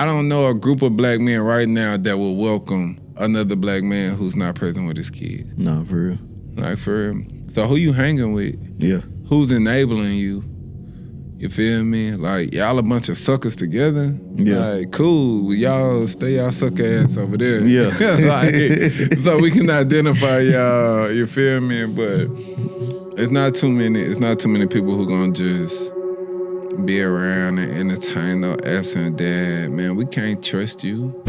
I don't know a group of black men right now that will welcome another black man who's not present with his kids. No, for real. Like, for real. So who you hanging with? Yeah. Who's enabling you? You feel me? Like, y'all a bunch of suckers together. Yeah. Like, cool. Y'all stay y'all suck ass over there. Yeah. Like, so we can identify y'all. You feel me? But it's not too many people who gonna just be around and entertain no absent dad. Man, we can't trust you.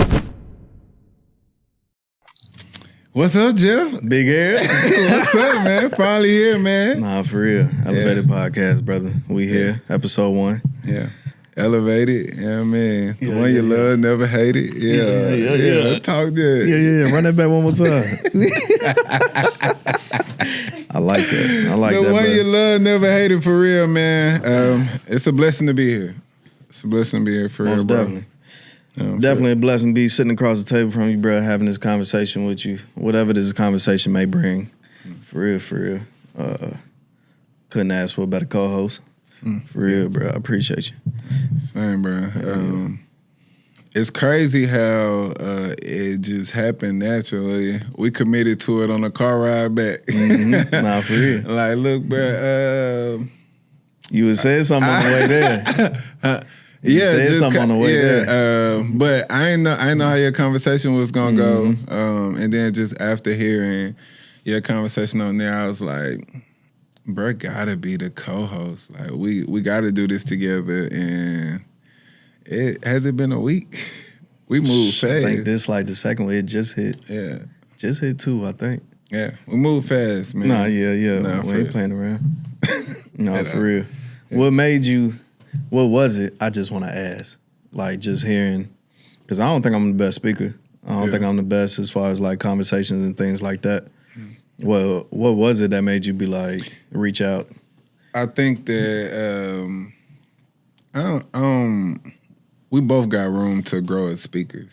What's up, Jeff? Big hair. What's up, man? Finally here, man. Nah, for real. Elev8ted podcast, brother. We here. Episode 1. Yeah. Elev8ted. Yeah, man. The one you love, never hated. Yeah. Talk that. Yeah. Run that back one more time. I like that. I like that, The one bro. you love, never hated, for real, man. It's a blessing to be here. It's a blessing to be here, for real, bro. Definitely. Definitely a blessing to be sitting across the table from you, bro, having this conversation with you, whatever this conversation may bring. For real. Couldn't ask for a better co-host. For real, bro. I appreciate you. Same, bro. It's crazy how it just happened naturally. We committed to it on a car ride back. Nah, for real. Like, look, bro. You would say something on the way there. You said something on the way there. But I ain't know how your conversation was gonna go. And then just after hearing your conversation on there, I was like, bro, gotta be the co-host. Like, we gotta do this together. And has it been a week? We moved fast. I think this like the second one. It just hit. Yeah. Just hit 2, I think. Yeah. We moved fast, man. Nah, yeah. Nah, we ain't playing around. No, for real. Yeah. What was it? I just want to ask. Like, just hearing, because I don't think I'm the best speaker. I don't think I'm the best as far as like conversations and things like that. Well, what was it that made you be like, reach out? I think that we both got room to grow as speakers.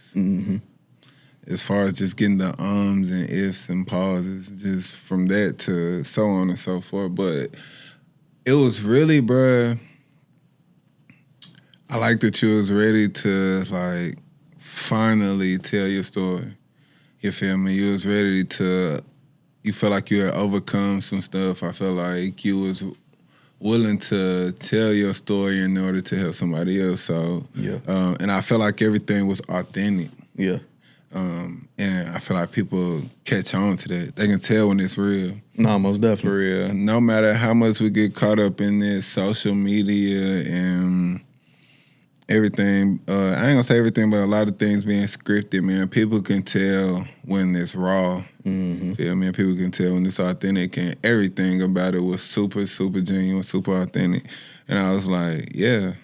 As far as just getting the ums and ifs and pauses, just from that to so on and so forth. But it was really, bruh, I like that you was ready to, like, finally tell your story. You feel me? You was ready to, you felt like you had overcome some stuff. I felt like you was willing to tell your story in order to help somebody else. So, and I felt like everything was authentic. Yeah. And I feel like people catch on to that. They can tell when it's real. No, most definitely. For real. No matter how much we get caught up in this social media and everything, I ain't gonna say everything, but a lot of things being scripted, man. People can tell when it's raw. Feel me? People can tell when it's authentic, and everything about it was super, super genuine, super authentic. And I was like, yeah,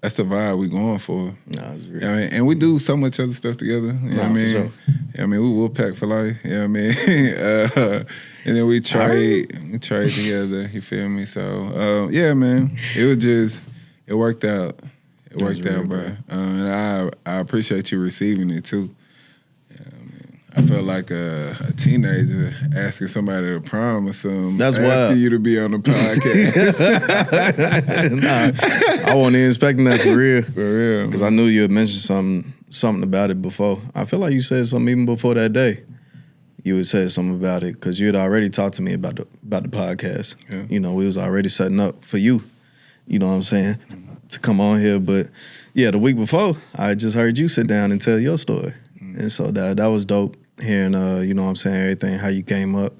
that's the vibe we going for. Nah, it's real. You know what I mean? And we do so much other stuff together. You know what I mean? For sure. I mean, we will pack for life. You know what I mean? And then we trade together. You feel me? So, yeah, man. It worked out. It worked out, bro. And I appreciate you receiving it, too. Yeah, I mean, I felt like a teenager asking somebody to prom or something. That's wild. Asking you to be on the podcast. Nah, I wasn't even expecting that for real. For real. Because I knew you had mentioned something about it before. I feel like you said something even before that day. You had said something about it because you had already talked to me about the podcast. Yeah. You know, we was already setting up for you. You know what I'm saying? To come on here. But yeah, the week before, I just heard you sit down and tell your story. And so that was dope hearing, you know what I'm saying, everything, how you came up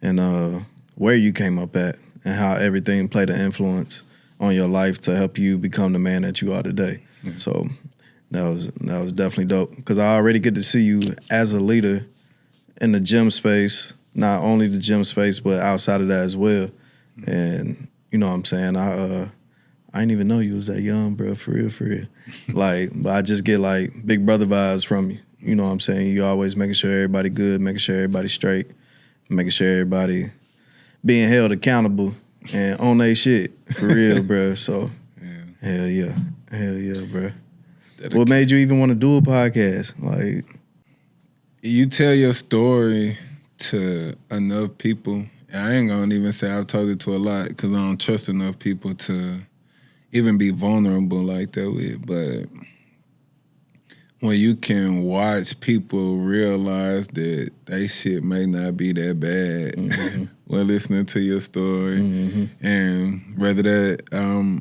and where you came up at and how everything played an influence on your life to help you become the man that you are today. Yeah. So that was definitely dope because I already get to see you as a leader in the gym space, not only the gym space, but outside of that as well. And you know what I'm saying, I didn't even know you was that young, bro, for real. Like, but I just get like big brother vibes from you. You know what I'm saying? You always making sure everybody good, making sure everybody straight, making sure everybody being held accountable and on their shit, for real, bro. So, hell yeah, bro. What made you even want to do a podcast? Like, you tell your story to enough people. I ain't gonna even say I've told it to a lot because I don't trust enough people to even be vulnerable like that with. But when you can watch people realize that they shit may not be that bad when listening to your story, and whether that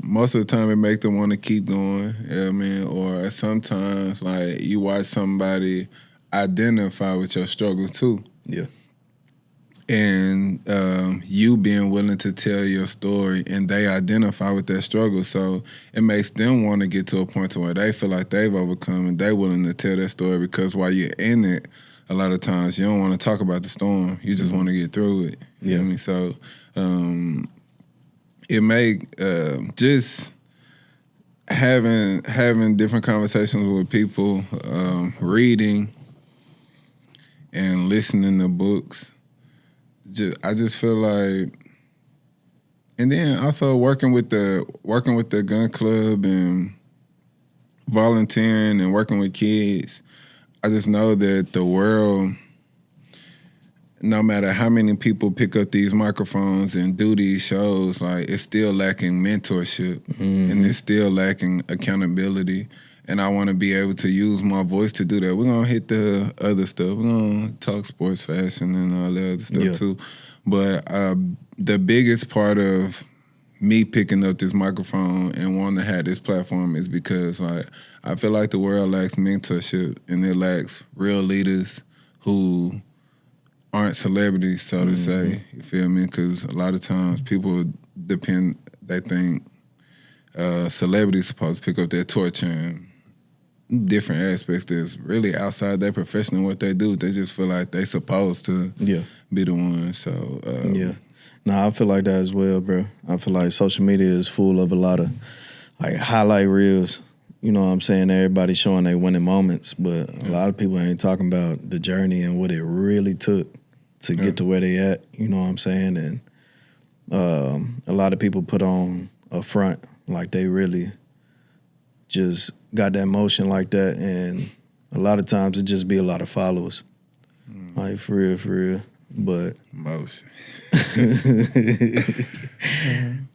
most of the time it make them want to keep going. You know what I mean? Or sometimes like you watch somebody identify with your struggle too. Yeah. And you being willing to tell your story and they identify with that struggle. So it makes them want to get to a point to where they feel like they've overcome and they're willing to tell their story, because while you're in it, a lot of times you don't want to talk about the storm. You just want to get through it. You know what I mean? So it make just having different conversations with people, reading and listening to books. I just feel like, and then also working with the gun club and volunteering and working with kids. I just know that the world, no matter how many people pick up these microphones and do these shows, like it's still lacking mentorship and it's still lacking accountability. And I want to be able to use my voice to do that. We're going to hit the other stuff. We're going to talk sports, fashion, and all that other stuff too. But the biggest part of me picking up this microphone and wanting to have this platform is because like I feel like the world lacks mentorship and it lacks real leaders who aren't celebrities, so to say. You feel me? Because a lot of times people they think celebrities supposed to pick up their torch and different aspects that's really outside their profession and what they do. They just feel like they supposed to be the one. So I feel like that as well, bro. I feel like social media is full of a lot of like highlight reels. You know what I'm saying? Everybody showing their winning moments, but a lot of people ain't talking about the journey and what it really took to get to where they at. You know what I'm saying? And a lot of people put on a front like they really just got that motion like that, and a lot of times it just be a lot of followers. Like for real. But motion.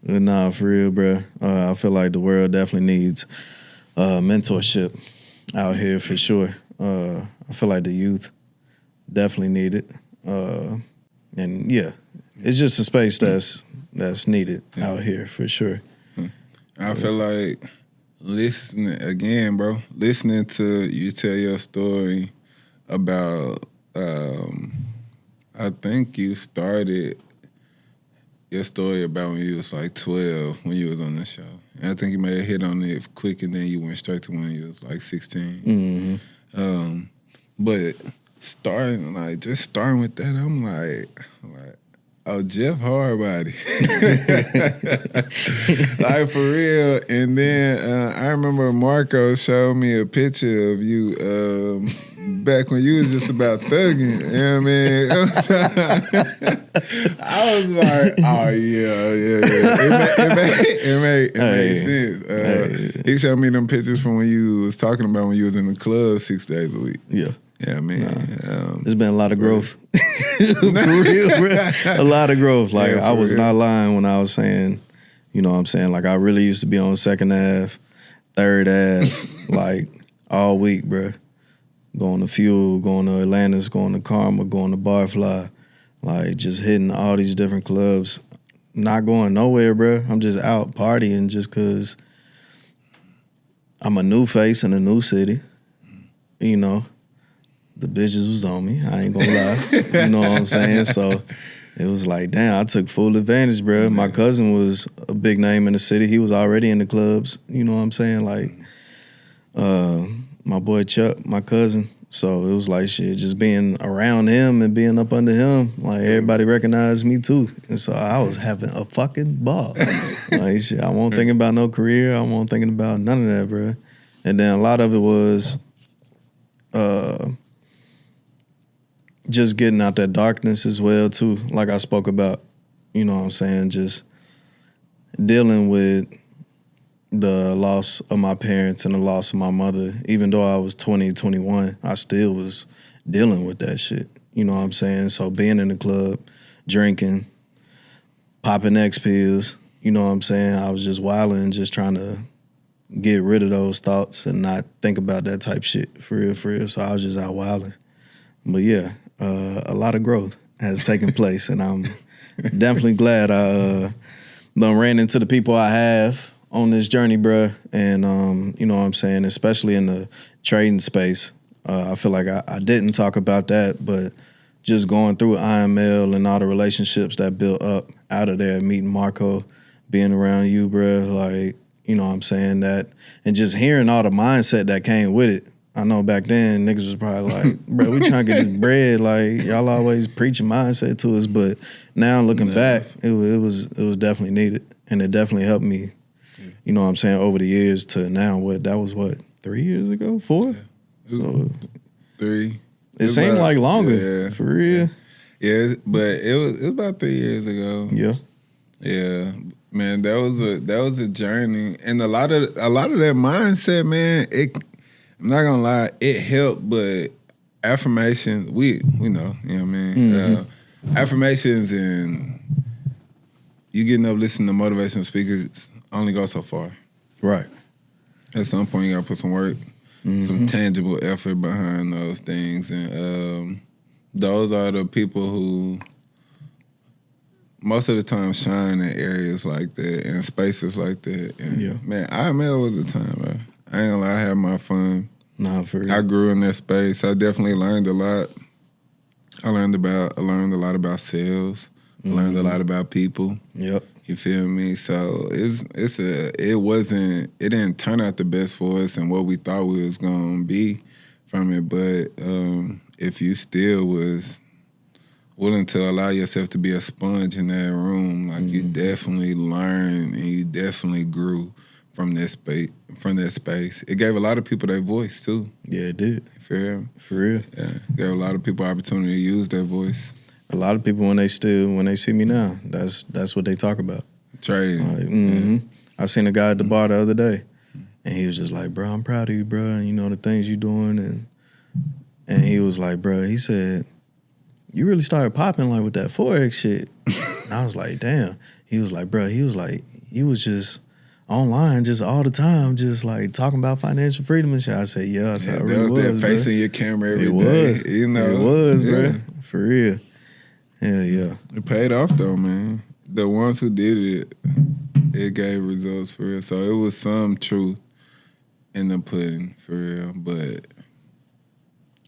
But nah, for real, bro. I feel like the world definitely needs mentorship out here for sure. I feel like the youth definitely need it. And yeah, it's just a space that's needed out here for sure. I feel like listening to you tell your story about I think you started your story about when you was like 12 when you was on the show. And I think you may have hit on it quick and then you went straight to when you was like 16. But starting with that, I'm like, oh, Jeff Hardbody. Like for real. And then I remember Marco showed me a picture of you back when you was just about thugging. You know what I mean? I was like, oh yeah. It made sense. He showed me them pictures from when you was talking about when you was in the club 6 days a week. Yeah. Yeah, man. There's been a lot of growth. For real, bro. A lot of growth. Like, I was not lying when I was saying, you know what I'm saying? Like, I really used to be on 2nd Ave, 3rd Ave, like, all week, bro. Going to Fuel, going to Atlantis, going to Karma, going to Barfly. Like, just hitting all these different clubs. Not going nowhere, bro. I'm just out partying just because I'm a new face in a new city, you know. The bitches was on me. I ain't gonna lie. You know what I'm saying? So it was like, damn, I took full advantage, bro. My cousin was a big name in the city. He was already in the clubs. You know what I'm saying? Like, my boy Chuck, my cousin. So it was like shit, just being around him and being up under him. Like, everybody recognized me too. And so I was having a fucking ball. Like, shit, I wasn't thinking about no career. I wasn't thinking about none of that, bro. And then a lot of it was just getting out that darkness as well, too. Like I spoke about, you know what I'm saying, just dealing with the loss of my parents and the loss of my mother. Even though I was 20, 21, I still was dealing with that shit. You know what I'm saying? So being in the club, drinking, popping X pills, you know what I'm saying? I was just wilding, just trying to get rid of those thoughts and not think about that type shit for real. So I was just out wilding. But yeah, a lot of growth has taken place, and I'm definitely glad I done ran into the people I have on this journey, bruh. And you know what I'm saying, especially in the trading space. I feel like I didn't talk about that, but just going through IML and all the relationships that built up out of there, meeting Marco, being around you, bruh, like, you know what I'm saying, that, and just hearing all the mindset that came with it. I know back then niggas was probably like, bro, we trying to get this bread. Like, y'all always preaching mindset to us, but now looking back, it was definitely needed, and it definitely helped me. You know what I'm saying, over the years to now. That was 3 years ago, 4? Yeah. So 3. It seemed like longer, for real. Yeah, but it was about 3 years ago. Yeah. Yeah. Man, that was a journey. And a lot of that mindset, man, I'm not gonna lie, it helped, but affirmations, we know, you know what I mean? Mm-hmm. Affirmations and you getting up listening to motivational speakers only go so far. Right. At some point you gotta put some work, some tangible effort behind those things. And those are the people who most of the time shine in areas like that and spaces like that. And man, IML was a time, bro. I ain't gonna lie, I had my fun. Nah, for real. I grew in that space. I definitely learned a lot. I learned a lot about sales. I learned a lot about people. Yep. You feel me? So it didn't turn out the best for us and what we thought we was gonna be from it. But if you still was willing to allow yourself to be a sponge in that room, like you definitely learned and you definitely grew from that space. It gave a lot of people their voice too. Yeah, it did. You feel me? For real. Yeah. It gave a lot of people opportunity to use their voice. A lot of people when they see me now, that's what they talk about. Trading. Like, I seen a guy at the bar the other day, and he was just like, "Bro, I'm proud of you, bro. And you know the things you doing." And he was like, "Bro," he said, "You really started popping like with that Forex shit." And I was like, "Damn." He was like, "Bro," he was like, "You was just online just all the time, just like talking about financial freedom and shit." I said, "Yeah." I said, "I really was, that facing your camera every day. Was. You know, it was, bro. For real. Hell yeah. It paid off though, man. The ones who did it gave results for real. So it was some truth in the pudding for real, but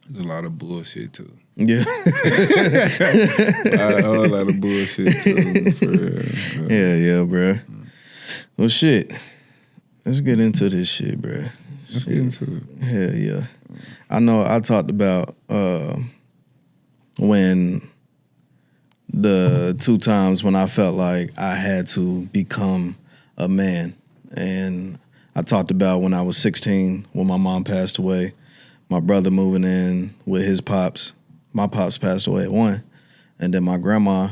there's a lot of bullshit too. Yeah. A whole lot of bullshit too, for real. Yeah, bro. Well, shit. Let's get into this shit, bro. Let's get into it. Hell yeah. I know I talked about when the 2 times when I felt like I had to become a man. And I talked about when I was 16, when my mom passed away, my brother moving in with his pops. My pops passed away at 1. And then my grandma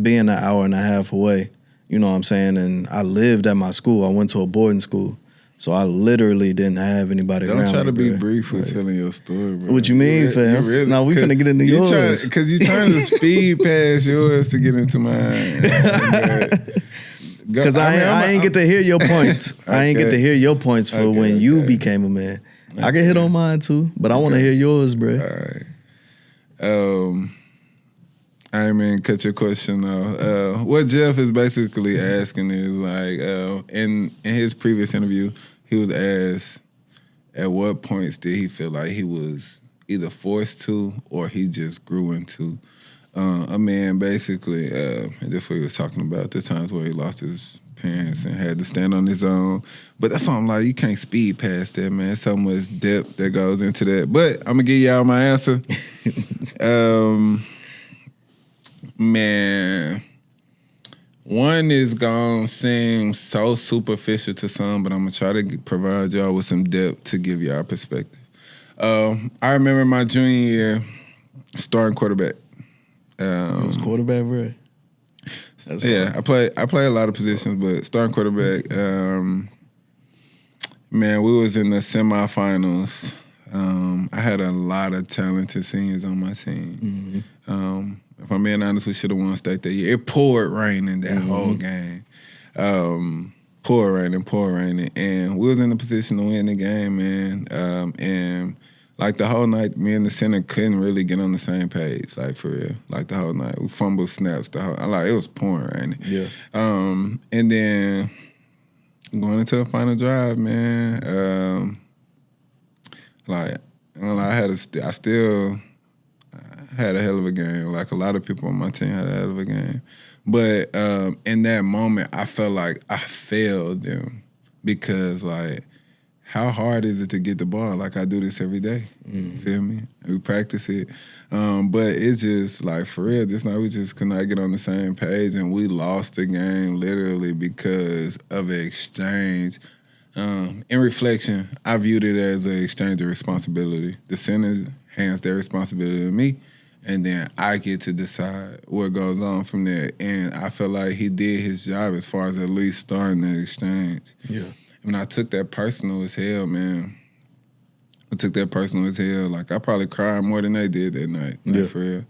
being an hour and a half away, you know what I'm saying? And I lived at my school. I went to a boarding school. So I literally didn't have anybody around me. Don't try to be bro. brief with telling your story, bro. What you mean, fam? Really, no, we finna get into yours. Because you trying to speed past yours to get into mine. Because I ain't get to hear your points. Okay. I ain't get to hear your points for when you became a man. I can hit on mine too, but I want to hear yours, bro. All right. I mean, cut your question off. What Jeff is basically asking is like, in his previous interview, he was asked at what points did he feel like he was either forced to or he just grew into a man, basically. And that's what he was talking about, the times where he lost his parents and had to stand on his own. But that's why I'm like, you can't speed past that, man. So much depth that goes into that. But I'm going to give y'all my answer. Man, one is gonna seem so superficial to some, but I'm gonna try to provide y'all with some depth to give y'all perspective. I remember my junior year starting quarterback. You was quarterback, bro? I play a lot of positions, but starting quarterback. Man, we was in the semifinals. I had a lot of talented seniors on my team. If I'm being honest, we should have won state that year. It poured rain in that whole game. pouring raining, and we was in the position to win the game, man. And like the whole night, me and the center couldn't really get on the same page, like for real. Like the whole night, we fumbled snaps. It was pouring raining. Yeah. And then going into the final drive, man. I still had a hell of a game. Like a lot of people on my team had a hell of a game. But in that moment, I felt like I failed them because, like, how hard is it to get the ball? Like, I do this every day. You feel me? We practice it. But it's just, like, for real, this night we just could not get on the same page, and we lost the game literally because of an exchange. In reflection, I viewed it as an exchange of responsibility. The centers hands their responsibility to me, and then I get to decide what goes on from there. And I feel like he did his job as far as at least starting that exchange. Yeah. I mean, I took that personal as hell, man. I took that personal as hell. Like, I probably cried more than they did that night. Like, for real.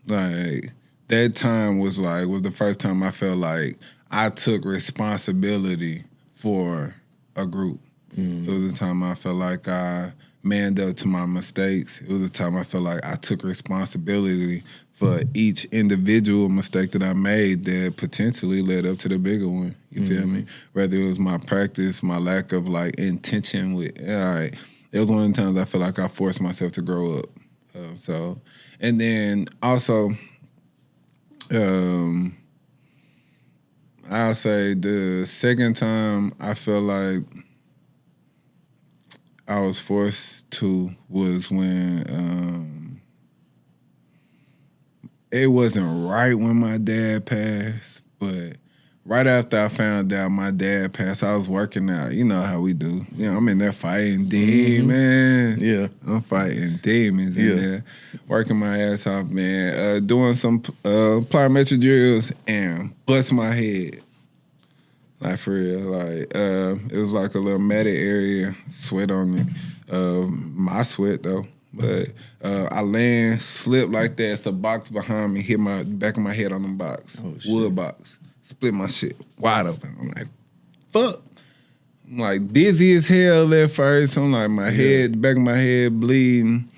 Like, that time was the first time I felt like I took responsibility for a group. It was the time I felt like I manned up to my mistakes. It was the time I felt like I took responsibility for each individual mistake that I made that potentially led up to the bigger one. You feel me? Whether it was my practice, my lack of like intention with, it was one of the times I feel like I forced myself to grow up. And then also, I'll say the second time I felt like I was forced to was when it wasn't right when my dad passed, but right after I found out my dad passed, I was working out. You know how we do. You know, I'm in there fighting demons. Yeah. I'm fighting demons in there, working my ass off, man. Doing some plyometric drills and bust my head. Like, for real. Like, it was like a little matted area, sweat on it. My sweat, though. But I land, slipped like that. It's a box behind me, hit my back of my head on the box. Oh, shit. Wood box. Split my shit wide open. I'm like, fuck. I'm like dizzy as hell at first. I'm like, my head, back of my head bleeding.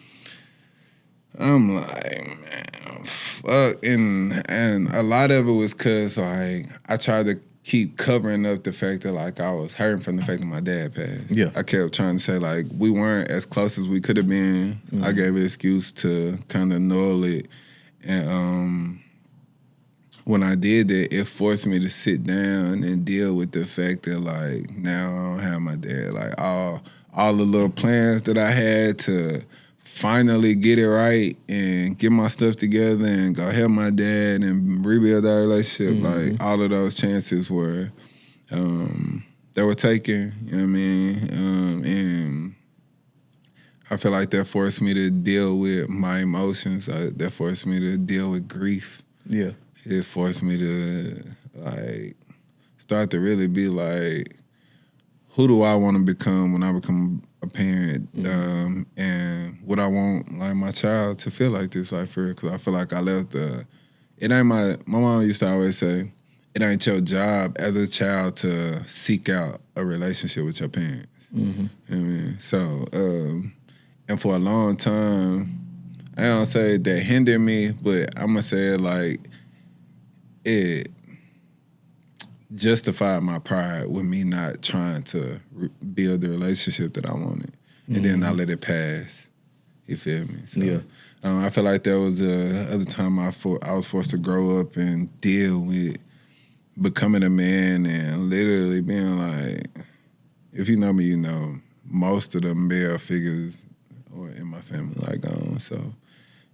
I'm like, man, fuck. And a lot of it was because, like, I tried to keep covering up the fact that, like, I was hurting from the fact that my dad passed. Yeah. I kept trying to say, like, we weren't as close as we could have been. I gave an excuse to kind of null it. And when I did that, it forced me to sit down and deal with the fact that, like, now I don't have my dad. Like, all the little plans that I had to finally get it right and get my stuff together and go help my dad and rebuild our relationship, like, all of those chances were they were taken, you know what I mean? And I feel like that forced me to deal with my emotions. That forced me to deal with grief. Yeah. It forced me to, like, start to really be like, who do I want to become when I become a parent? And would I want, like, my child to feel like this, like, for real? Because I feel like I left it ain't my mom used to always say, it ain't your job as a child to seek out a relationship with your parents. You know what I mean? So, and for a long time, I don't say that hindered me, but I'm going to say it like, it justified my pride with me not trying to build the relationship that I wanted. And then I let it pass. You feel me? So, I feel like there was a other time I was forced to grow up and deal with becoming a man and literally being like, if you know me, you know, most of the male figures in my family like gone. So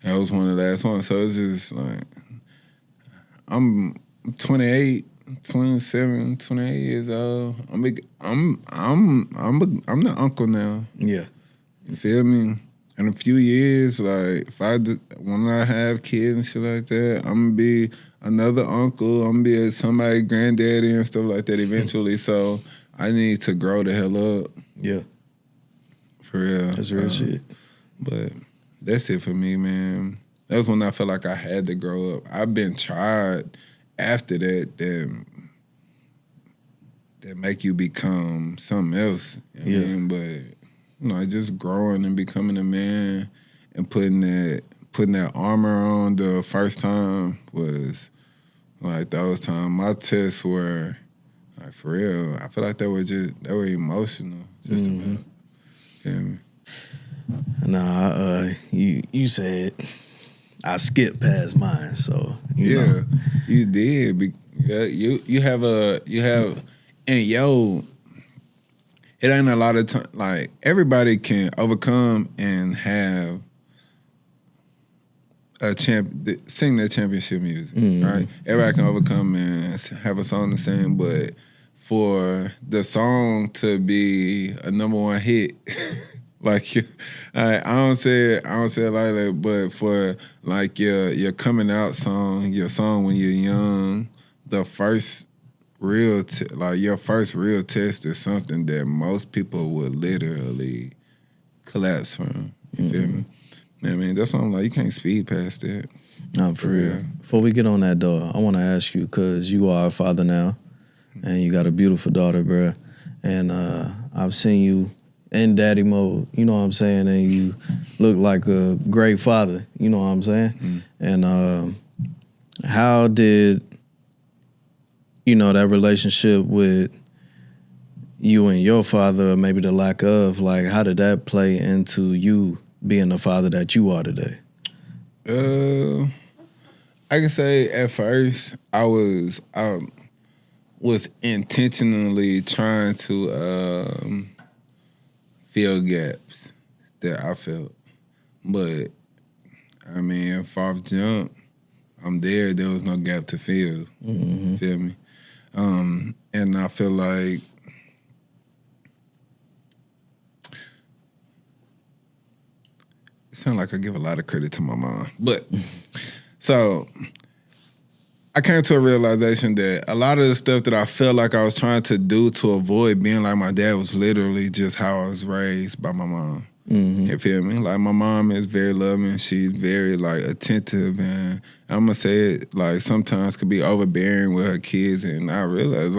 that was one of the last ones. So it's just like, I'm 28, 27, 28 years old. I'm the uncle now. Yeah. You feel me? In a few years, like, when I have kids and shit like that, I'm gonna be another uncle. I'm gonna be somebody's granddaddy and stuff like that eventually. So I need to grow the hell up. Yeah. For real. That's real shit. But that's it for me, man. That was when I felt like I had to grow up. I've been tried after that that make you become something else. You know what I mean? But just growing and becoming a man and putting that armor on the first time was like those times. My tests were like for real. I feel like they were emotional. Just about. Yeah. Nah, you said I skipped past mine, so you know. You did. You have and it ain't a lot of time. Like everybody can overcome and have sing their championship music, right? Everybody can overcome and have a song to sing, but for the song to be a number one hit, like I don't say it like that, but for like your coming out song, your song when you're young, the first your first real test is something that most people would literally collapse from. You feel me? I mean, that's something like you can't speed past that. No, for real. Before we get on that, though, I want to ask you, because you are a father now, and you got a beautiful daughter, bruh. And I've seen you in daddy mode, you know what I'm saying? And you look like a great father, you know what I'm saying? And how did, that relationship with you and your father, or maybe the lack of, like, how did that play into you being the father that you are today? I can say at first I was intentionally trying to fill gaps that I felt. But I mean, fourth jump, I'm there. There was no gap to fill. Feel me? And I feel like it sounds like I give a lot of credit to my mom. But so I came to a realization that a lot of the stuff that I felt like I was trying to do to avoid being like my dad was literally just how I was raised by my mom. You feel me? Like my mom is very loving. She's very like attentive, and I'm gonna say it like sometimes could be overbearing with her kids. And I realized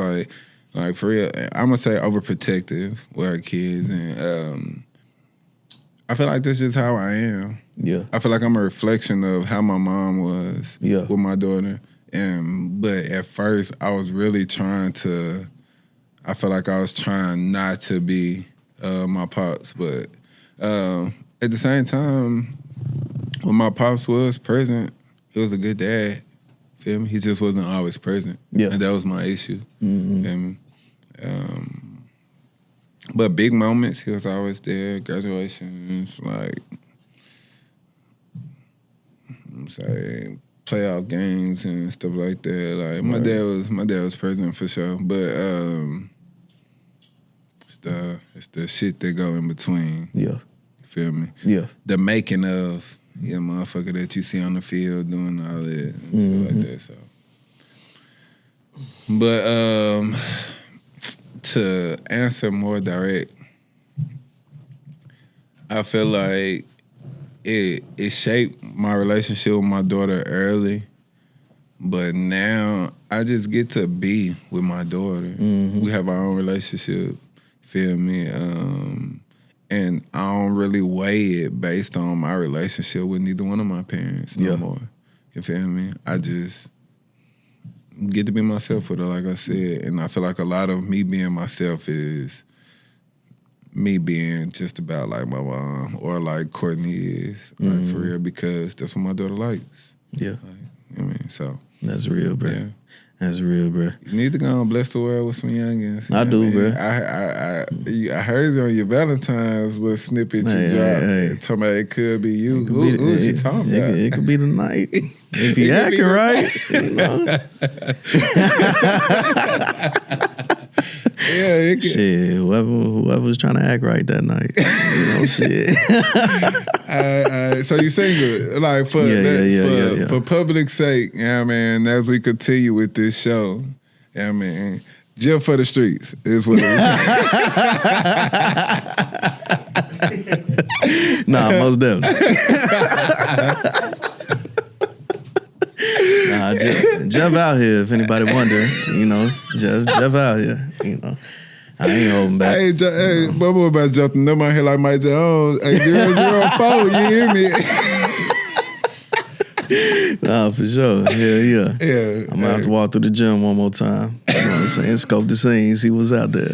like for real, I'm gonna say overprotective with her kids. And I feel like that's just how I am. Yeah. I feel like I'm a reflection of how my mom was with my daughter. But at first, I was really trying to. I feel like I was trying not to be my pops, but at the same time, when my pops was present, he was a good dad. Feel me? He just wasn't always present, and that was my issue. Feel me? But big moments, he was always there. Graduations, like I'm sorry. Playoff games and stuff like that. Like my dad was present for sure, but it's the shit that go in between. Yeah, you feel me? Yeah, the making of motherfucker that you see on the field doing all that and stuff like that. So, but to answer more direct, I feel like it shaped my relationship with my daughter early, but now I just get to be with my daughter. We have our own relationship, feel me? And I don't really weigh it based on my relationship with neither one of my parents no more. You feel me? I just get to be myself with her, like I said, and I feel like a lot of me being myself is me being just about like my mom or like Courtney is, like for real, because that's what my daughter likes. Yeah. Like, you know what I mean? So. That's real, bro. Yeah. That's real, bro. You need to go and bless the world with some youngins. I do, bro. I heard you on your Valentine's little snippet you dropped. Talking about it could be you. Who's you talking about? It could be the night. If you acting right, you know. Yeah, shit. Whoever was trying to act right that night, shit. So you single, like for public's sake, man. As we continue with this show, man. Just for the streets is what it is. Nah, most definitely. Nah, Jeff out here. If anybody wondering, Jeff out here. You know, I ain't holding back. Hey, my boy about jumping up my head like Mike Jones. Hey, 004, you hear me? Nah, for sure. Yeah. Yeah. I'm gonna have to walk through the gym one more time. You know what I'm saying? Scope the scene, see what's out there.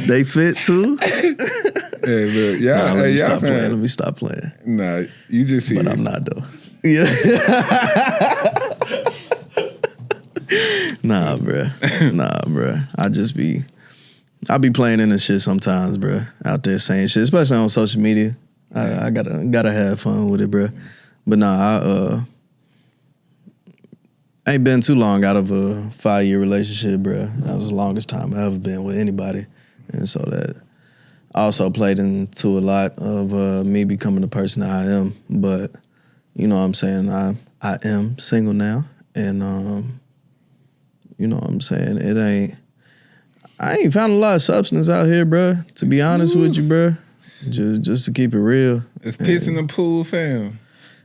They fit too? Hey, look, y'all. Let Y'all me stop playing. Nah, you just see. But I'm not though. Yeah. Nah, bruh. I be playing in this shit sometimes, bruh. Out there saying shit, especially on social media. I gotta have fun with it, bruh. But nah, I ain't been too long out of a 5-year relationship, bruh. That was the longest time I ever been with anybody. And so that also played into a lot of me becoming the person that I am. But, you know what I'm saying, I am single now. And, you know what I'm saying, I ain't found a lot of substance out here, bruh. To be honest with you, bruh. Just to keep it real. It's piss in the pool, fam.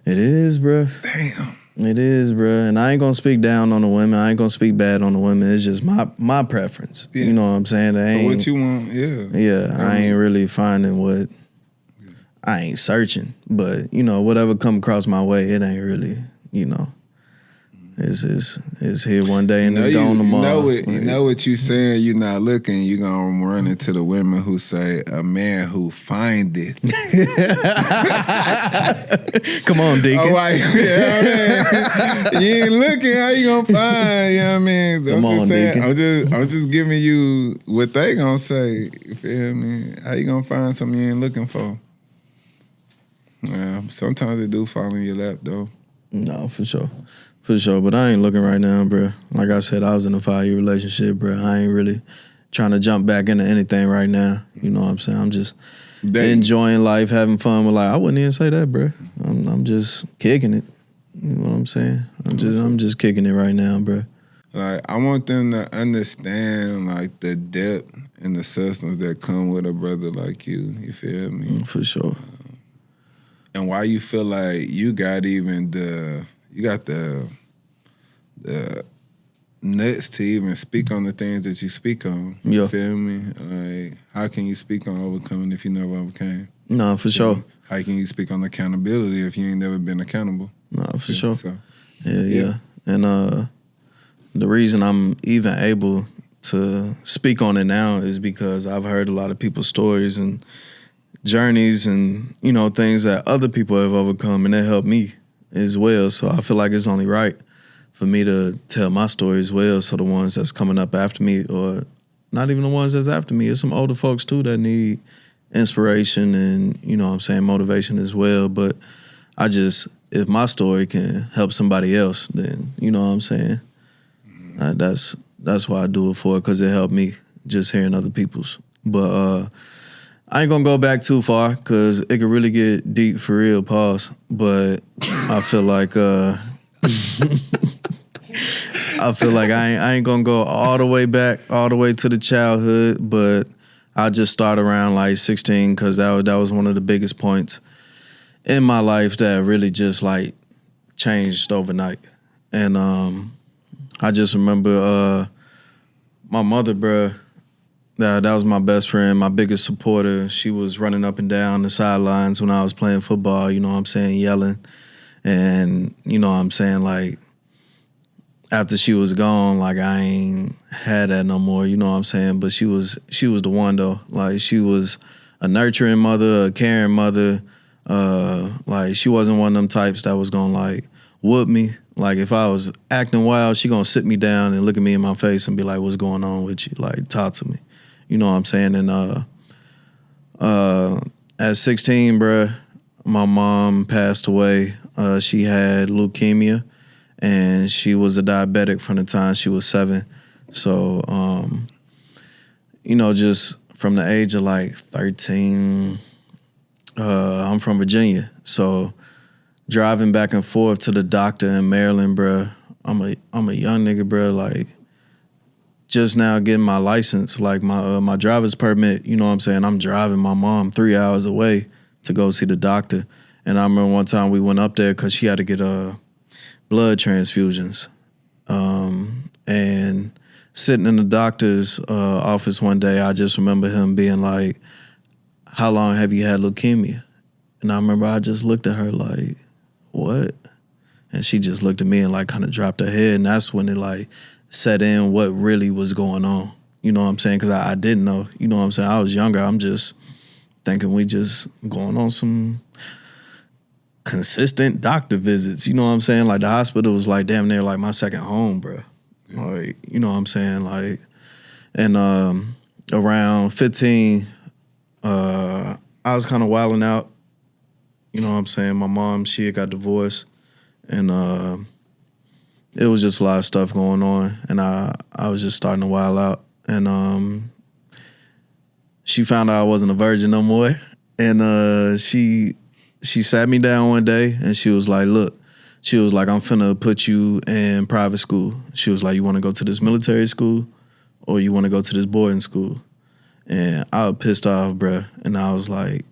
It is, bruh. Damn. It is, bruh. And I ain't gonna speak down on the women. I ain't gonna speak bad on the women. It's just my preference. Yeah. You know what I'm saying? What you want, yeah. Yeah, I ain't really finding what I ain't searching. But, you know, whatever come across my way, it ain't really, you know. It's here one day and it's gone tomorrow. You know what you saying, you're not looking, you're going to run into the women who say, a man who findeth. Come on, Deacon. Oh, right. You ain't looking, how you going to find, you know what I mean? Come on, Deacon. I'm just giving you what they going to say, you feel me? How you going to find something you ain't looking for? Yeah, sometimes they do fall in your lap, though. No, for sure. For sure, but I ain't looking right now, bro. Like I said, I was in a 5-year relationship, bro. I ain't really trying to jump back into anything right now. You know what I'm saying? I'm just enjoying life, having fun with life. I wouldn't even say that, bro. I'm just kicking it. You know what I'm saying? I'm just kicking it right now, bro. Like, I want them to understand, like, the depth and the substance that come with a brother like you. You feel me? For sure. And why you feel like you got the nuts to even speak on the things that you speak on. Yeah. You feel me? Like, how can you speak on overcoming if you never overcame? No, for sure. How can you speak on accountability if you ain't never been accountable? No, for sure. So, yeah. And the reason I'm even able to speak on it now is because I've heard a lot of people's stories and journeys and, you know, things that other people have overcome, and that helped me as well. So I feel like it's only right for me to tell my story as well, so the ones that's coming up after me, or not even the ones that's after me, it's some older folks too that need inspiration and, you know what I'm saying, motivation as well. But if my story can help somebody else, then, you know what I'm saying, that's why I do it for, because it helped me just hearing other people's. But I ain't gonna go back too far because it could really get deep for real, pause. But I feel like I ain't gonna go all the way back, all the way to the childhood, but I just start around like 16 because that was one of the biggest points in my life that really just like changed overnight. And I just remember my mother, bruh. That was my best friend, my biggest supporter. She was running up and down the sidelines when I was playing football, you know what I'm saying, yelling. And, you know what I'm saying, like, after she was gone, like, I ain't had that no more, you know what I'm saying? But she was the one, though. Like, she was a nurturing mother, a caring mother. Like, she wasn't one of them types that was gonna, like, whoop me. Like, if I was acting wild, she gonna sit me down and look at me in my face and be like, what's going on with you? Like, talk to me. You know what I'm saying? And at 16, bruh, my mom passed away. She had leukemia, and she was a diabetic from the time she was 7. So, you know, just from the age of like 13, I'm from Virginia. So driving back and forth to the doctor in Maryland, bruh, I'm a young nigga, bruh, like, just now getting my license, like my driver's permit, you know what I'm saying? I'm driving my mom 3 hours away to go see the doctor. And I remember one time we went up there because she had to get blood transfusions. And sitting in the doctor's office one day, I just remember him being like, "How long have you had leukemia?" And I remember I just looked at her like, "What?" And she just looked at me and like kind of dropped her head. And that's when it like set in what really was going on. You know what I'm saying? Because I didn't know. You know what I'm saying? I was younger. I'm just thinking we just going on some consistent doctor visits. You know what I'm saying? Like the hospital was like damn near like my second home, bro. Yeah. Like, you know what I'm saying? Like, and around 15, I was kind of wilding out. You know what I'm saying? My mom, she had got divorced, and it was just a lot of stuff going on, and I was just starting to wild out, and she found out I wasn't a virgin no more, and she sat me down one day, and she was like, "Look," she was like, "I'm finna put you in private school." She was like, "You want to go to this military school, or you want to go to this boarding school?" And I was pissed off, bruh, and I was like,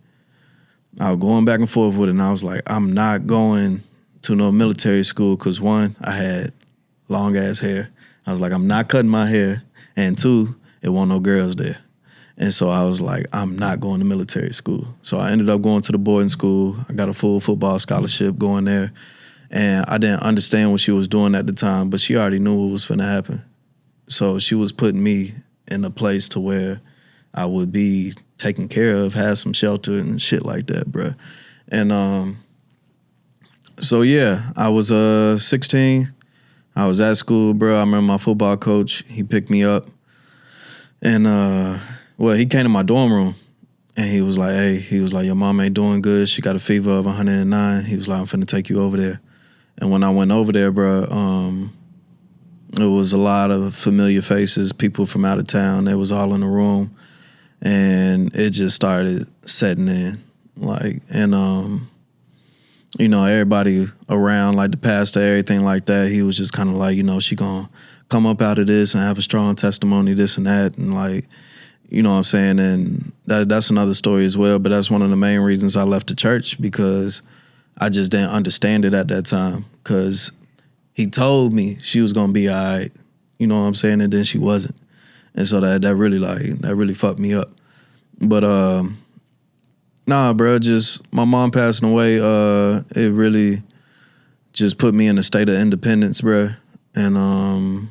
I was going back and forth with it, and I was like, I'm not going to no military school because, one, I had long-ass hair. I was like, I'm not cutting my hair, and two, it wasn't no girls there. And so I was like, I'm not going to military school. So I ended up going to the boarding school. I got a full football scholarship going there, and I didn't understand what she was doing at the time, but she already knew what was finna happen. So she was putting me in a place to where I would be taken care of, have some shelter and shit like that, bruh. And so yeah, I was 16. I was at school, bro. I remember my football coach, he picked me up. And well, he came to my dorm room and he was like, "Hey," he was like, "Your mom ain't doing good. She got a fever of 109. He was like, "I'm finna take you over there." And when I went over there, bro, it was a lot of familiar faces, people from out of town. They was all in the room. And it just started setting in, like, and you know, everybody around, like the pastor, everything like that, he was just kind of like, you know, she gonna come up out of this and have a strong testimony, this and that, and like, you know what I'm saying, and that's another story as well, but that's one of the main reasons I left the church, because I just didn't understand it at that time, because he told me she was gonna be all right, you know what I'm saying, and then she wasn't. And so that really fucked me up. But nah, bro, just my mom passing away, it really just put me in a state of independence, bro. And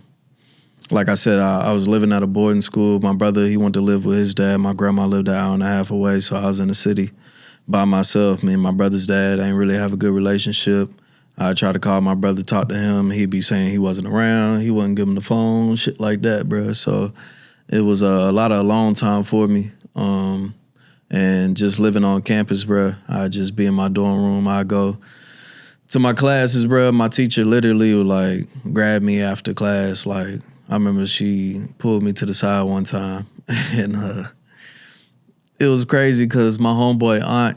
like I said, I was living at a boarding school. My brother, he went to live with his dad. My grandma lived an hour and a half away, so I was in the city by myself. Me and my brother's dad ain't really have a good relationship. I tried to call my brother, talk to him. He'd be saying he wasn't around. He wouldn't give him the phone, shit like that, bro. So it was a lot of alone time for me. And just living on campus, bro, I'd just be in my dorm room. I'd go to my classes, bro. My teacher literally would like grab me after class. Like, I remember she pulled me to the side one time, and it was crazy because my homeboy aunt,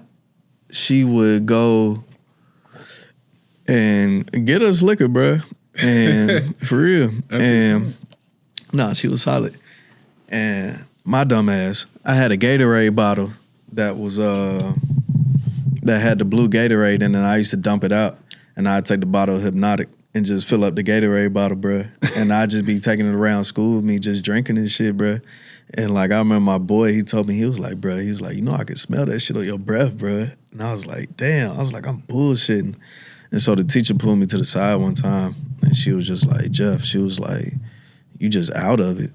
she would go and get us liquor, bro. And for real. And nah, she was solid. And my dumb ass, I had a Gatorade bottle that was that had the blue Gatorade in it, and I used to dump it out, and I'd take the bottle of Hypnotic and just fill up the Gatorade bottle, bro. And I'd just be taking it around school with me, just drinking and shit, bro. And like, I remember my boy, he told me, he was like, bro, he was like, you know, I can smell that shit on your breath, bro. And I was like, damn. I was like, I'm bullshitting. And so the teacher pulled me to the side one time, and she was just like, Jeff, she was like, you just out of it.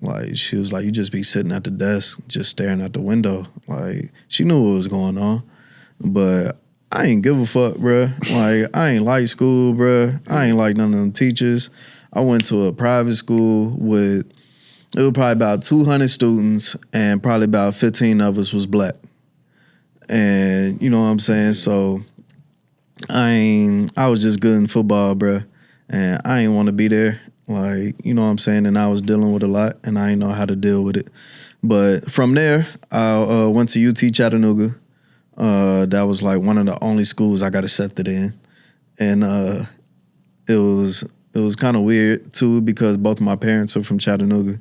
Like, she was like, you just be sitting at the desk, just staring out the window. Like, she knew what was going on, but I ain't give a fuck, bruh. Like, I ain't like school, bruh. I ain't like none of them teachers. I went to a private school with, it was probably about 200 students, and probably about 15 of us was black. And, you know what I'm saying? So, I was just good in football, bruh. And I ain't want to be there. Like, you know what I'm saying? And I was dealing with a lot, and I didn't know how to deal with it. But from there, I went to UT Chattanooga. That was like one of the only schools I got accepted in. And it was kind of weird, too, because both of my parents are from Chattanooga.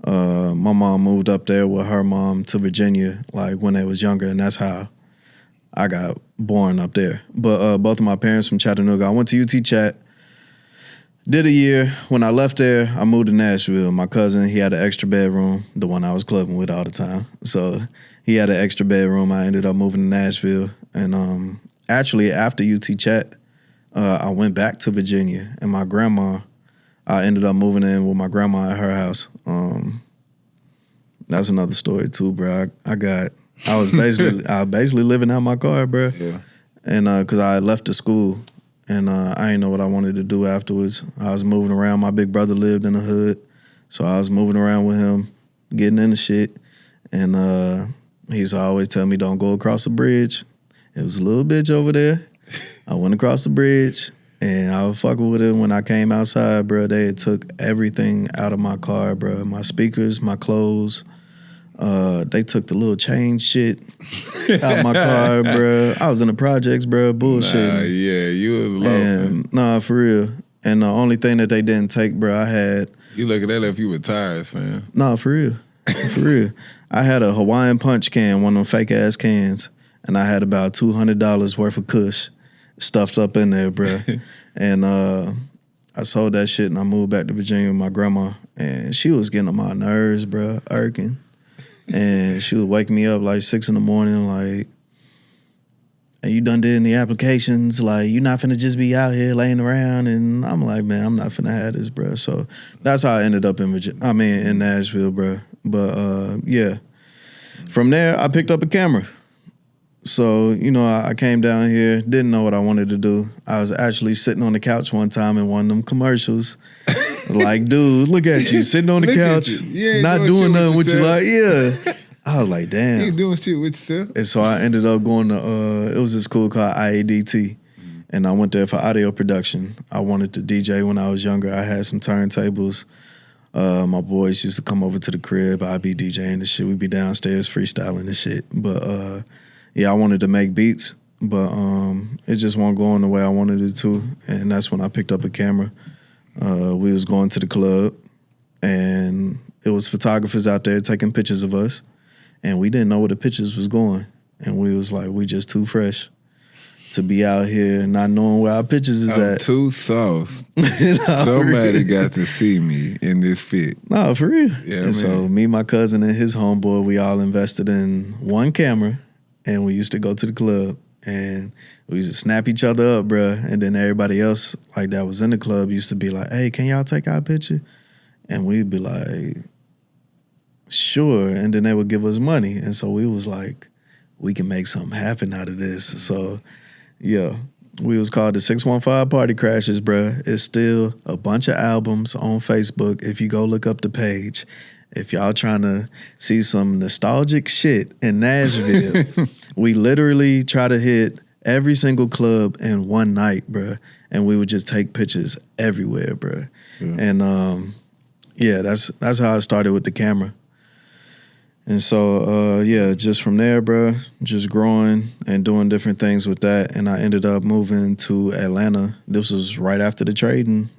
My mom moved up there with her mom to Virginia, like, when they was younger, and that's how I got born up there. But both of my parents from Chattanooga. I went to UT Chat. Did a year. When I left there, I moved to Nashville. My cousin, he had an extra bedroom, the one I was clubbing with all the time. So he had an extra bedroom. I ended up moving to Nashville. And actually, after UT Chat, I went back to Virginia. And my grandma, I ended up moving in with my grandma at her house. That's another story too, bro. I was basically living out my car, bro. Yeah. And because I had left the school. And I didn't know what I wanted to do afterwards. I was moving around. My big brother lived in the hood. So I was moving around with him, getting into shit. And he used to always tell me, don't go across the bridge. It was a little bitch over there. I went across the bridge, and I was fucking with him. When I came outside, bro, they had took everything out of my car, bro. My speakers, my clothes. They took the little chain shit out my car, bro. I was in the projects, bro, bullshit. Nah, yeah, you was low. Nah, for real. And the only thing that they didn't take, bro, I had... You look at that like you were tires, fam. Nah, for real. For real. I had a Hawaiian Punch can, one of them fake-ass cans, and I had about $200 worth of Kush stuffed up in there, bro. And I sold that shit, and I moved back to Virginia with my grandma, and she was getting on my nerves, bro, irking. And she would wake me up like 6 in the morning, like, and you done did any applications? Like, you not finna just be out here laying around. And I'm like, man, I'm not finna have this, bro. So that's how I ended up in in Nashville, bro. But yeah, from there I picked up a camera. So, you know, I came down here, didn't know what I wanted to do. I was actually sitting on the couch one time in one of them commercials. Like, dude, look at you, sitting on the couch, not doing nothing with you. Like, yeah. I was like, damn. You ain't doing shit with yourself. And so I ended up going to, it was this school called IADT. And I went there for audio production. I wanted to DJ when I was younger. I had some turntables. My boys used to come over to the crib. I'd be DJing and shit. We'd be downstairs freestyling and shit. But yeah, I wanted to make beats, but it just wasn't going the way I wanted it to. And that's when I picked up a camera. We was going to the club, and it was photographers out there taking pictures of us, and we didn't know where the pictures was going. And we was like, we just too fresh to be out here not knowing where our pictures is at. Too sauce. Somebody got to see me in this fit. No, for real. Yeah, and man. So me, my cousin, and his homeboy, we all invested in one camera, and we used to go to the club, and we used to snap each other up, bruh. And then everybody else, like, that was in the club used to be like, hey, can y'all take our picture? And we'd be like, sure. And then they would give us money. And so we was like, we can make something happen out of this. So, yeah, we was called the 615 Party Crashers, bruh. It's still a bunch of albums on Facebook. If you go look up the page, if y'all trying to see some nostalgic shit in Nashville, we literally try to hit every single club in one night, bruh. And we would just take pictures everywhere, bruh. Yeah. And yeah, that's how I started with the camera. And so, yeah, just from there, bruh, just growing and doing different things with that. And I ended up moving to Atlanta. This was right after the trading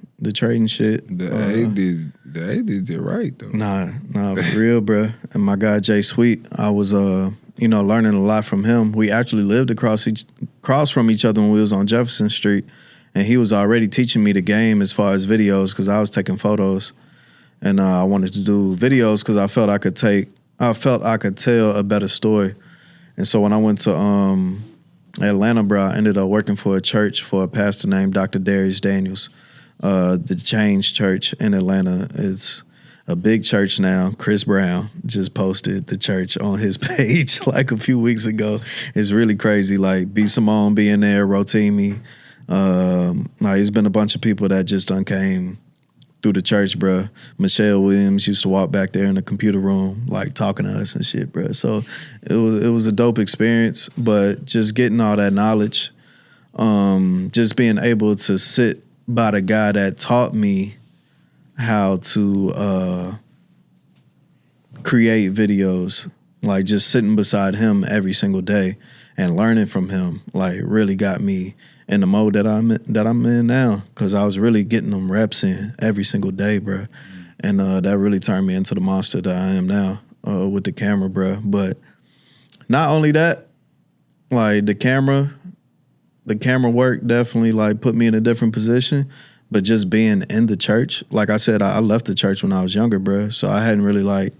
shit. The 80s did right, though. Nah, for real, bruh. And my guy, Jay Sweet, I was, learning a lot from him. We actually lived across from each other when we was on Jefferson Street. And he was already teaching me the game as far as videos, because I was taking photos. And I wanted to do videos because I felt I could tell a better story. And so when I went to Atlanta, bro, I ended up working for a church for a pastor named Dr. Darius Daniels. The Change Church in Atlanta. It's a big church now. Chris Brown just posted the church on his page like a few weeks ago. It's really crazy. Like B. Simone being there, Rotimi. There's been a bunch of people that just done came through the church, bro. Michelle Williams used to walk back there in the computer room, like talking to us and shit, bro. So it was a dope experience, but just getting all that knowledge, just being able to sit by the guy that taught me how to create videos, like just sitting beside him every single day and learning from him, like really got me in the mode that I'm in now, because I was really getting them reps in every single day, bro. And that really turned me into the monster that I am now with the camera, bro. But not only that, like the camera work definitely like put me in a different position. But just being in the church, like I said, I left the church when I was younger, bro. So I hadn't really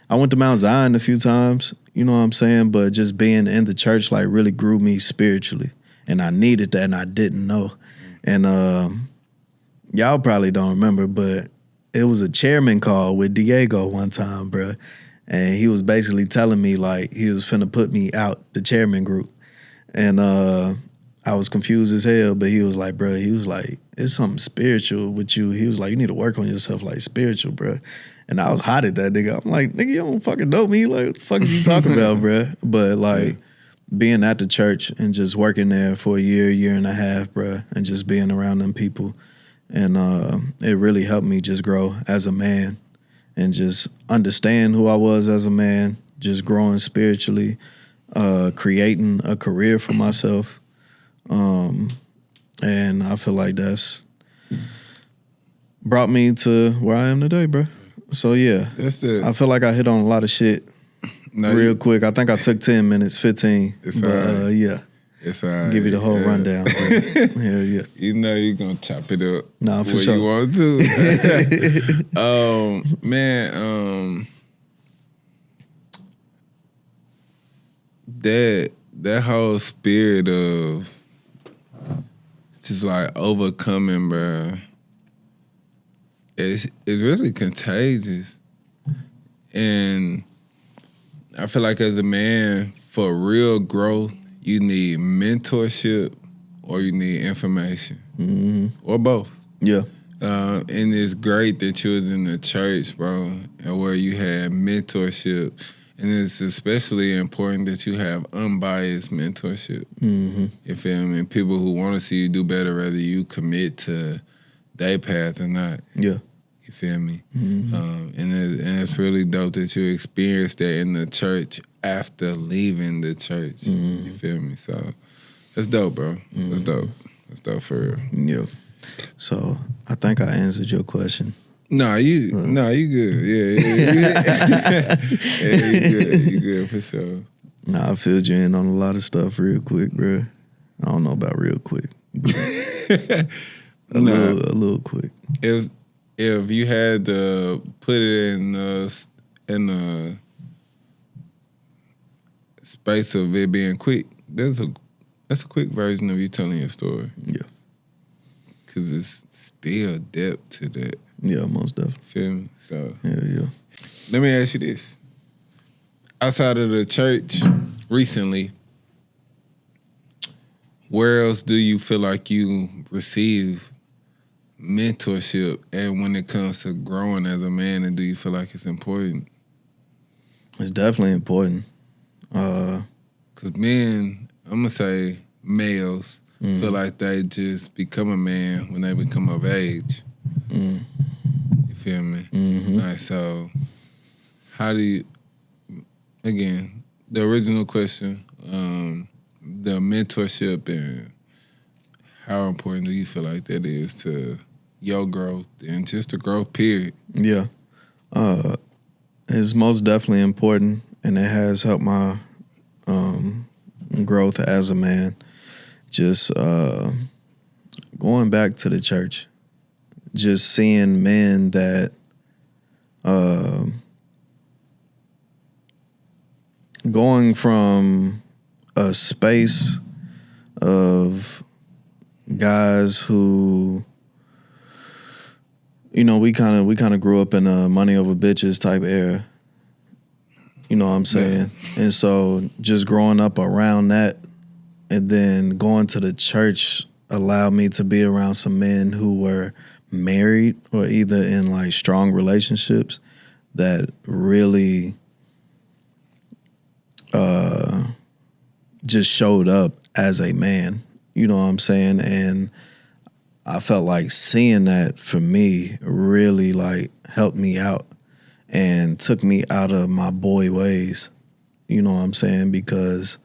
I went to Mount Zion a few times, you know what I'm saying? But just being in the church really grew me spiritually. And I needed that and I didn't know. And y'all probably don't remember, but it was a chairman call with Diego one time, bro. And he was basically telling me he was finna put me out the chairman group. And I was confused as hell, but he was like, bro, it's something spiritual with you. He was like, you need to work on yourself spiritual, bro. And I was hot at that nigga. I'm like, nigga, you don't fucking know me. What the fuck are you talking about, bro? But being at the church and just working there for a year and a half, bro, and just being around them people. And it really helped me just grow as a man and just understand who I was as a man, just growing spiritually, creating a career for myself. And I feel like that's brought me to where I am today, bro. So yeah, I feel like I hit on a lot of shit real quick. I think I took 10 minutes, 15. But yeah. It's all right. Give you the whole rundown. Hell yeah. You know you're going to chop it up for sure. You want to. Man, that whole spirit of just overcoming, bro, it's really contagious. And I feel like as a man, for real growth, you need mentorship or you need information. Or both. Yeah. And it's great that you was in the church, bro, and where you had mentorship. And it's especially important that you have unbiased mentorship. You feel me? People who want to see you do better, whether you commit to their path or not. Yeah. You feel me? And it's really dope that you experienced that in the church after leaving the church. You feel me? So that's dope, bro. That's dope. That's dope for real. Yeah. So I think I answered your question. You good. Yeah, you good for sure. Nah, I filled you in on a lot of stuff real quick, bro. I don't know about real quick. A little quick. If you had to put it in the space of it being quick, that's a quick version of you telling your story. Yeah. Because it's still depth to that. Yeah, most definitely. Feel me? So yeah. Let me ask you this. Outside of the church recently, where else do you feel like you receive mentorship, and when it comes to growing as a man, and do you feel like it's important? It's definitely important. 'Cause men, I'm gonna say males, feel like they just become a man when they become of age. You feel me? All right, so how do you, again, the original question, the mentorship, and how important do you feel like that is to your growth and just the growth, period? Yeah. It's most definitely important, and it has helped my growth as a man. Just going back to the church, just seeing men that going from a space of guys who, you know, we kind of grew up in a money over bitches type era. You know what I'm saying? Yeah. And so just growing up around that and then going to the church allowed me to be around some men who were married or either in like strong relationships that really just showed up as a man. You know what I'm saying? And I felt like seeing that for me really like helped me out and took me out of my boy ways. You know what I'm saying? Because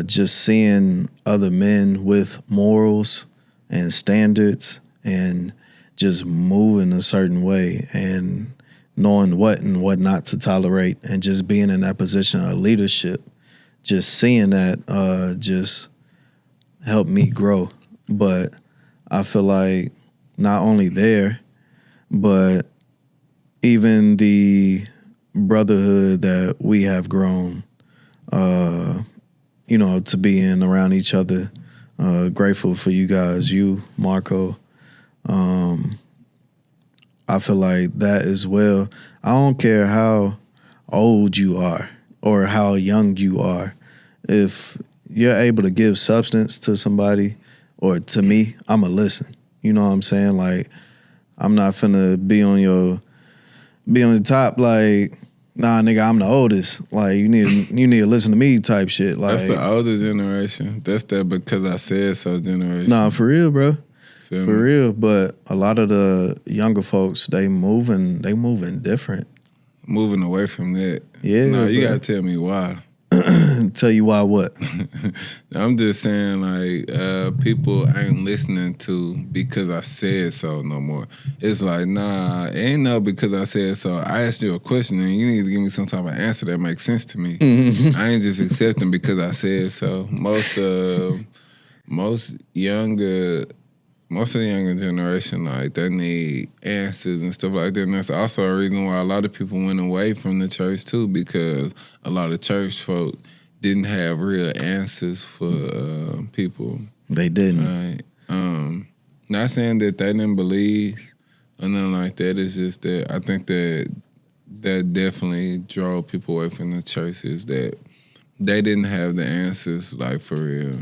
just seeing other men with morals and standards and just moving a certain way and knowing what and what not to tolerate and just being in that position of leadership, just seeing that just helped me grow. But I feel like not only there, but even the brotherhood that we have grown, to be in around each other. Grateful for you guys, you, Marco. I feel like that as well. I don't care how old you are or how young you are. If you're able to give substance to somebody or to me, I'ma listen. You know what I'm saying? Like, I'm not finna be on the top like, nah, nigga, I'm the oldest. Like, you need to listen to me type shit. Like, That's the older generation. That's that because I said so generation. nah, for real, bro. Feel For me? real. But a lot of the younger folks, they moving different. Moving away from that. Yeah, No, you bro. gotta tell me why. Tell you why what? I'm just saying, like, people ain't listening to because I said so no more. It's like, nah, it ain't no because I said so. I asked you a question and you need to give me some type of answer that makes sense to me. I ain't just accepting because I said so. Most of the younger generation, like, they need answers and stuff like that. And that's also a reason why a lot of people went away from the church too, because a lot of church folk didn't have real answers for people. They didn't. Right? Not saying that they didn't believe or nothing like that. It's just that I think that definitely drove people away from the church, is that they didn't have the answers, like, for real.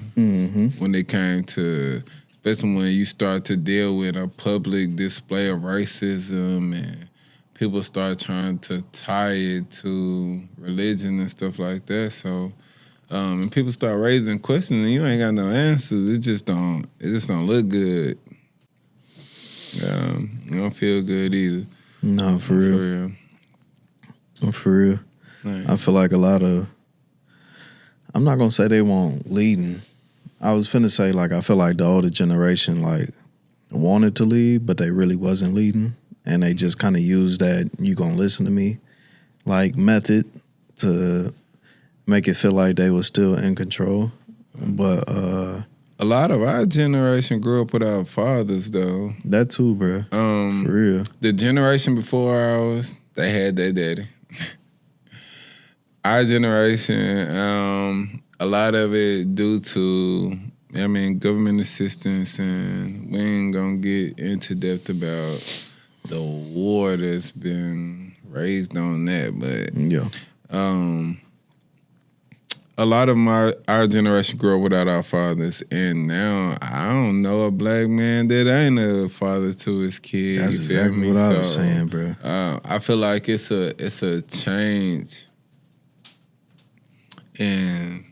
When they came to, especially when you start to deal with a public display of racism and people start trying to tie it to religion and stuff like that. So, and people start raising questions and you ain't got no answers. It just don't look good. You don't feel good either. No, for real. For real. Right. I feel like a lot of, I'm not gonna say they weren't leading. I was finna say, like, I feel like the older generation, like, wanted to lead, but they really wasn't leading. And they just kind of used that you gonna listen to me, like, method to make it feel like they was still in control. But A lot of our generation grew up without fathers, though. that too, bro. For real. The generation before ours, they had their daddy. Our generation, a lot of it due to, government assistance, and we ain't gonna get into depth about the war that's been raised on that, but Yeah. a lot of our generation grew up without our fathers, and now I don't know a black man that ain't a father to his kid. That's you feel exactly me? what I was saying, bro. I feel like it's a change, and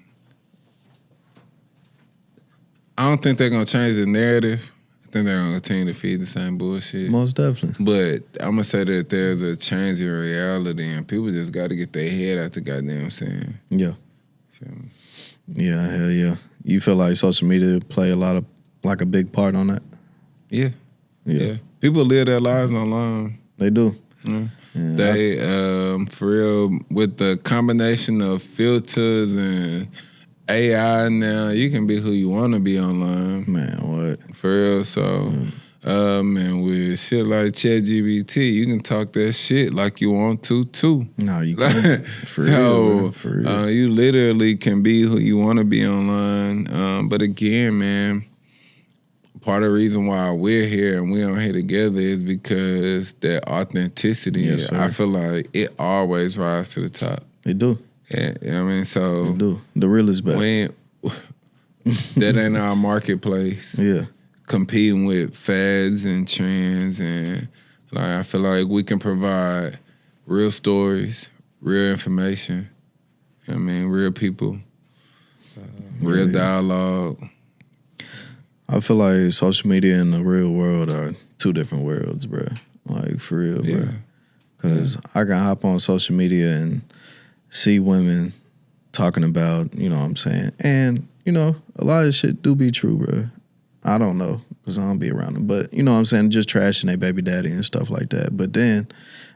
I don't think they're gonna change the narrative. I think they're gonna continue to feed the same bullshit. Most definitely. But I'm gonna say that there's a change in reality, and people just got to get their head out the goddamn sand. Yeah. Feel me? Yeah, hell yeah. You feel like social media play a big part on that? Yeah. People live their lives online. They do. Yeah. Yeah, They, for real, with the combination of filters and AI now, you can be who you want to be online. Man, what? For real, so, man, with shit like ChatGPT, you can talk that shit like you want to, too. No, you can't. For So, real, bro. For real. you literally can be who you want to be online. But again, man, part of the reason why we're here and we're on here together is because that authenticity, Yes, sir. I feel like it always rises to the top. They do. Yeah, you know what I mean? So, They do. The real is better. that ain't our marketplace. Yeah. Competing with fads and trends, and like, I feel like we can provide real stories, real information. You know what I mean, real people, real dialogue. I feel like social media and the real world are two different worlds, bro. Like, for real, bro. Yeah. Because I can hop on social media and see women talking about, you know what I'm saying? And, you know, a lot of shit do be true, bro. I don't know, because I don't be around them. But, you know what I'm saying? Just trashing their baby daddy and stuff like that. But then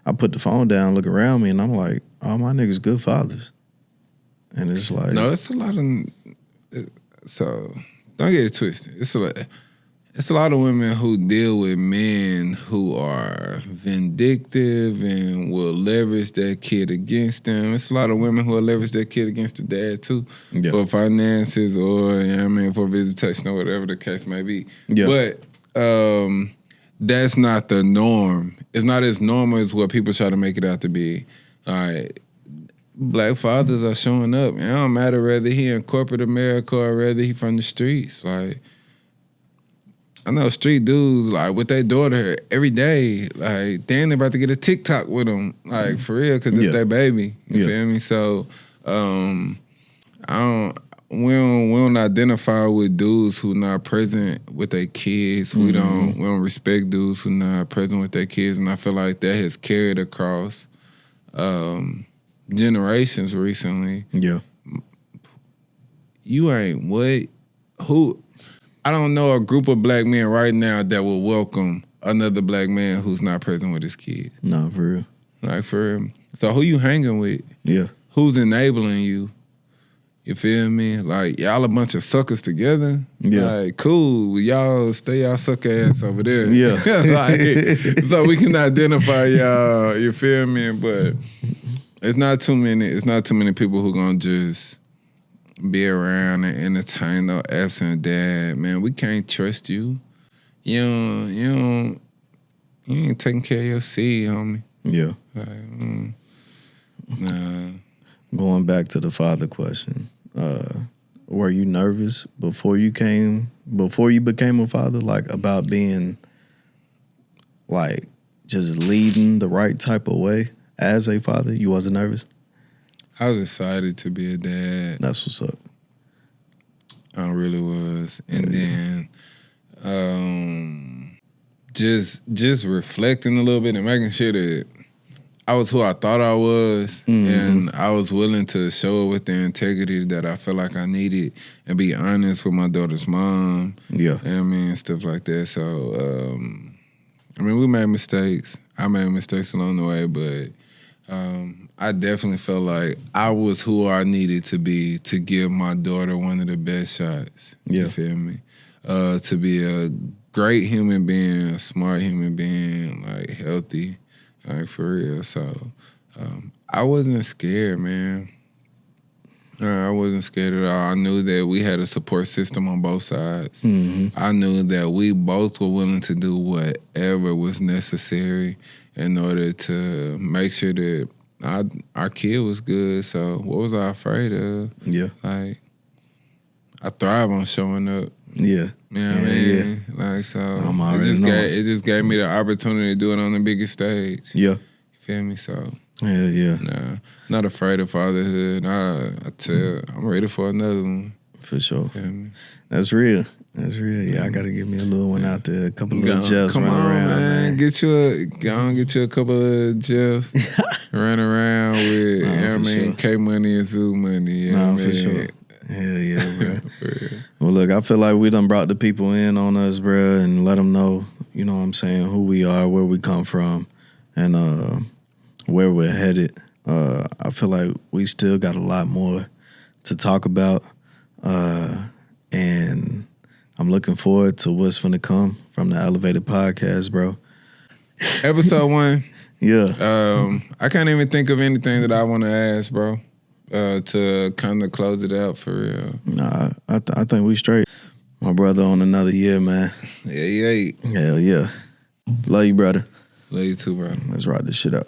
I put the phone down, look around me, and I'm like, oh, my niggas good fathers. And it's like... No, it's a lot of... So, don't get it twisted. It's It's a lot of women who deal with men who are vindictive and will leverage their kid against them. It's a lot of women who will leverage their kid against the dad too, for finances or for visitation or whatever the case may be. Yeah. But that's not the norm. It's not as normal as what people try to make it out to be. Black fathers are showing up. It don't matter whether he in corporate America or whether he from the streets. Like, I know street dudes, like, with their daughter every day, like, they about to get a TikTok with them, like, for real, because it's their baby. You feel me? So, we don't identify with dudes who not present with their kids. We don't respect dudes who not present with their kids, and I feel like that has carried across generations recently. Yeah. You ain't what? Who? I don't know a group of black men right now that will welcome another black man who's not present with his kids. No, for real. Like, for real. So who you hanging with? Yeah. Who's enabling you? You feel me? Like, y'all a bunch of suckers together? Yeah. Like, cool. Y'all stay y'all suck ass over there. Yeah. Like, so we can identify y'all, you feel me? But it's not too many people who gonna just be around and entertain no absent dad. Man, we can't trust you. You ain't taking care of your seed, homie. Yeah. Like, nah. Going back to the father question, were you nervous before you became a father, like, about being, like, just leading the right type of way as a father? You wasn't nervous? I was excited to be a dad. That's what's up. I really was. And then just reflecting a little bit and making sure that I was who I thought I was, and I was willing to show it with the integrity that I felt like I needed and be honest with my daughter's mom. Yeah. Stuff like that. So, we made mistakes. I made mistakes along the way, but I definitely felt like I was who I needed to be to give my daughter one of the best shots. Yeah. You feel me? To be a great human being, a smart human being, like, healthy, like, for real. So I wasn't scared, man. I wasn't scared at all. I knew that we had a support system on both sides. I knew that we both were willing to do whatever was necessary in order to make sure that our kid was good. So what was I afraid of? Yeah. Like, I thrive on showing up. Yeah. You know what I mean? Like, so it just gave me the opportunity to do it on the biggest stage. Yeah. You feel me? So yeah. nah, not afraid of fatherhood. I'm ready for another one. For sure. You feel me? That's real. Yeah, I gotta give me a little one out there. A couple of little Jeffs running around, man. Get you a couple of Jeffs running around with, K Money and Zoo Money. You know what I mean? For sure. Hell yeah, bro. Well, look, I feel like we done brought the people in on us, bro, and let them know, you know what I'm saying, who we are, where we come from, and where we're headed. I feel like we still got a lot more to talk about, and I'm looking forward to what's finna come from the Elev8ted podcast, bro. Episode 1. Yeah. I can't even think of anything that I want to ask, bro, to kind of close it out for real. Nah, I think we straight. My brother on another year, man. Yeah. Hell yeah. Love you, brother. Love you too, bro. Let's ride this shit out.